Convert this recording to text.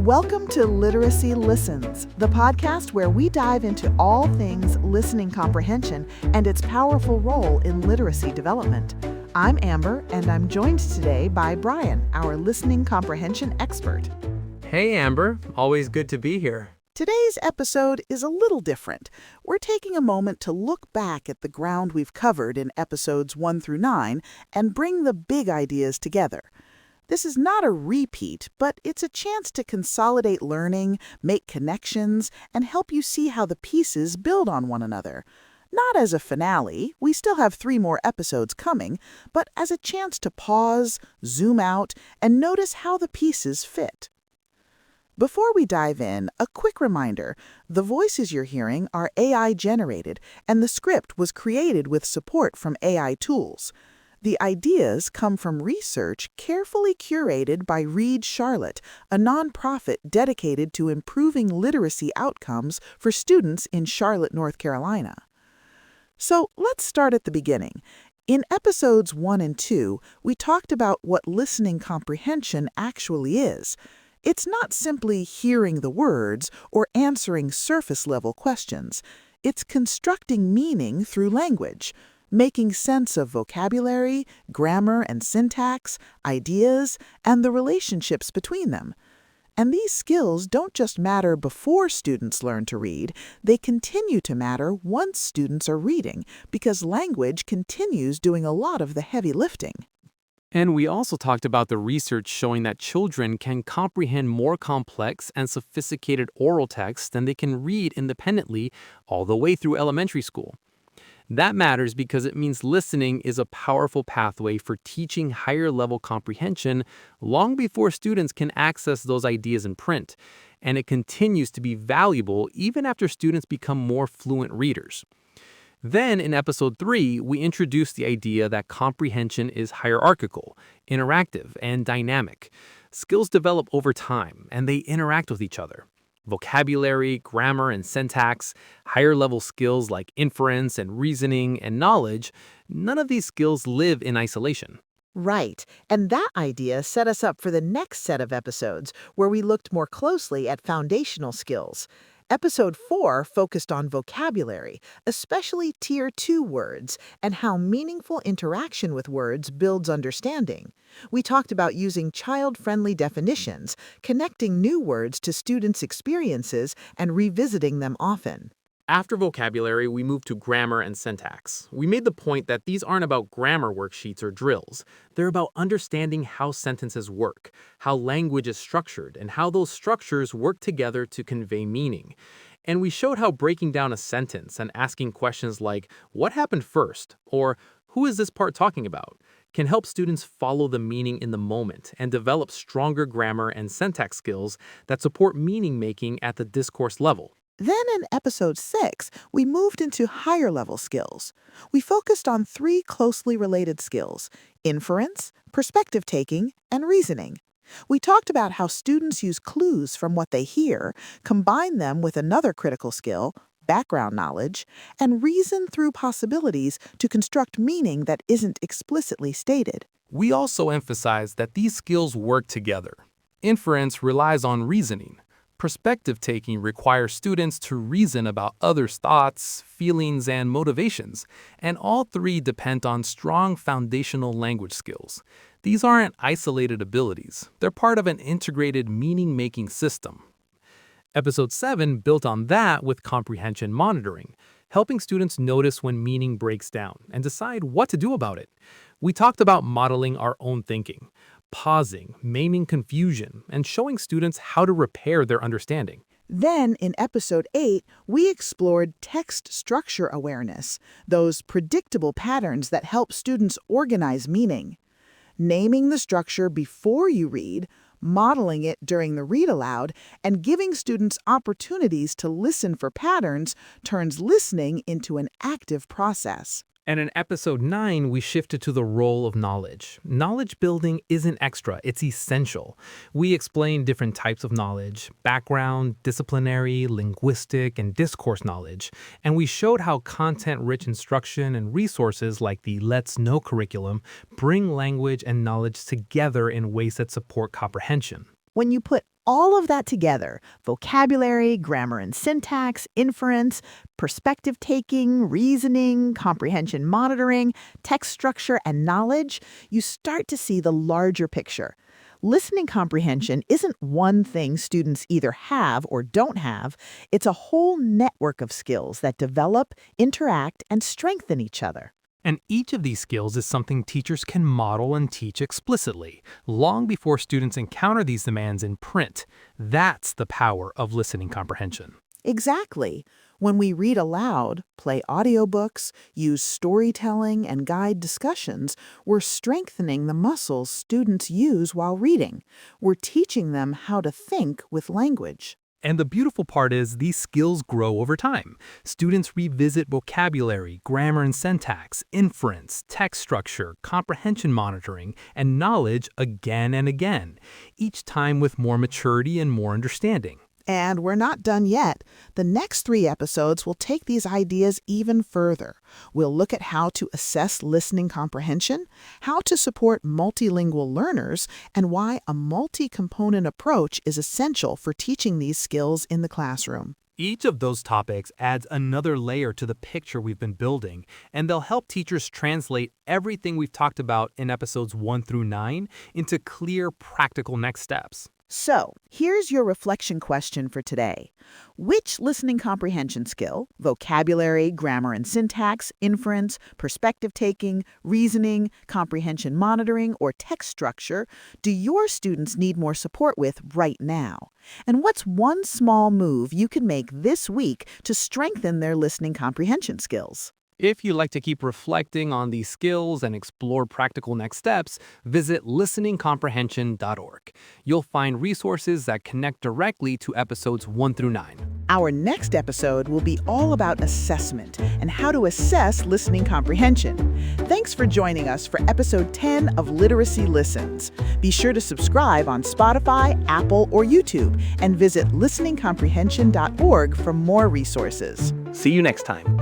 Welcome to Literacy Listens, the podcast where we dive into all things listening comprehension and its powerful role in literacy development. I'm Amber, and I'm joined today by Brian, our listening comprehension expert. Hey Amber, always good to be here. Today's episode is a little different. We're taking a moment to look back at the ground we've covered in episodes 1 through 9 and bring the big ideas together. This is not a repeat, but it's a chance to consolidate learning, make connections, and help you see how the pieces build on one another. Not as a finale, we still have 3 more episodes coming, but as a chance to pause, zoom out, and notice how the pieces fit. Before we dive in, a quick reminder, the voices you're hearing are AI-generated, and the script was created with support from AI tools. The ideas come from research carefully curated by Reed Charlotte, a nonprofit dedicated to improving literacy outcomes for students in Charlotte, North Carolina. So let's start at the beginning. In episodes 1 and 2, we talked about what listening comprehension actually is. It's not simply hearing the words or answering surface-level questions. It's constructing meaning through language, making sense of vocabulary, grammar and syntax, ideas, and the relationships between them. And these skills don't just matter before students learn to read, they continue to matter once students are reading, because language continues doing a lot of the heavy lifting. And we also talked about the research showing that children can comprehend more complex and sophisticated oral texts than they can read independently all the way through elementary school. That matters because it means listening is a powerful pathway for teaching higher-level comprehension long before students can access those ideas in print, and it continues to be valuable even after students become more fluent readers. Then, in episode 3, we introduced the idea that comprehension is hierarchical, interactive, and dynamic. Skills develop over time, and they interact with each other. Vocabulary, grammar, and syntax, higher-level skills like inference and reasoning and knowledge, none of these skills live in isolation. Right, and that idea set us up for the next set of episodes, where we looked more closely at foundational skills. Episode 4 focused on vocabulary, especially Tier 2 words, and how meaningful interaction with words builds understanding. We talked about using child-friendly definitions, connecting new words to students' experiences, and revisiting them often. After vocabulary, we moved to grammar and syntax. We made the point that these aren't about grammar worksheets or drills. They're about understanding how sentences work, how language is structured, and how those structures work together to convey meaning. And we showed how breaking down a sentence and asking questions like, "What happened first?" or "Who is this part talking about?" can help students follow the meaning in the moment and develop stronger grammar and syntax skills that support meaning-making at the discourse level. Then in episode 6, we moved into higher-level skills. We focused on 3 closely related skills: inference, perspective-taking, and reasoning. We talked about how students use clues from what they hear, combine them with another critical skill, background knowledge, and reason through possibilities to construct meaning that isn't explicitly stated. We also emphasized that these skills work together. Inference relies on reasoning. Perspective-taking requires students to reason about others' thoughts, feelings, and motivations, and all 3 depend on strong foundational language skills. These aren't isolated abilities. They're part of an integrated meaning-making system. Episode 7 built on that with comprehension monitoring, helping students notice when meaning breaks down and decide what to do about it. We talked about modeling our own thinking, pausing, naming confusion, and showing students how to repair their understanding. Then, in episode 8, we explored text structure awareness, those predictable patterns that help students organize meaning. Naming the structure before you read, modeling it during the read aloud, and giving students opportunities to listen for patterns turns listening into an active process. And in episode 9, we shifted to the role of knowledge. Knowledge building isn't extra, it's essential. We explained different types of knowledge: background, disciplinary, linguistic, and discourse knowledge. And we showed how content-rich instruction and resources like the Let's Know curriculum bring language and knowledge together in ways that support comprehension. When you put all of that together, vocabulary, grammar and syntax, inference, perspective taking, reasoning, comprehension monitoring, text structure, and knowledge, you start to see the larger picture. Listening comprehension isn't one thing students either have or don't have. It's a whole network of skills that develop, interact, and strengthen each other. And each of these skills is something teachers can model and teach explicitly, long before students encounter these demands in print. That's the power of listening comprehension. Exactly. When we read aloud, play audiobooks, use storytelling, and guide discussions, we're strengthening the muscles students use while reading. We're teaching them how to think with language. And the beautiful part is these skills grow over time. Students revisit vocabulary, grammar and syntax, inference, text structure, comprehension monitoring, and knowledge again and again, each time with more maturity and more understanding. And we're not done yet. The next 3 episodes will take these ideas even further. We'll look at how to assess listening comprehension, how to support multilingual learners, and why a multi-component approach is essential for teaching these skills in the classroom. Each of those topics adds another layer to the picture we've been building, and they'll help teachers translate everything we've talked about in episodes 1 through 9 into clear, practical next steps. So, here's your reflection question for today. Which listening comprehension skill, vocabulary, grammar and syntax, inference, perspective taking, reasoning, comprehension monitoring, or text structure do your students need more support with right now? And what's one small move you can make this week to strengthen their listening comprehension skills? If you'd like to keep reflecting on these skills and explore practical next steps, visit listeningcomprehension.org. You'll find resources that connect directly to episodes 1 through 9. Our next episode will be all about assessment and how to assess listening comprehension. Thanks for joining us for episode 10 of Literacy Listens. Be sure to subscribe on Spotify, Apple, or YouTube, and visit listeningcomprehension.org for more resources. See you next time.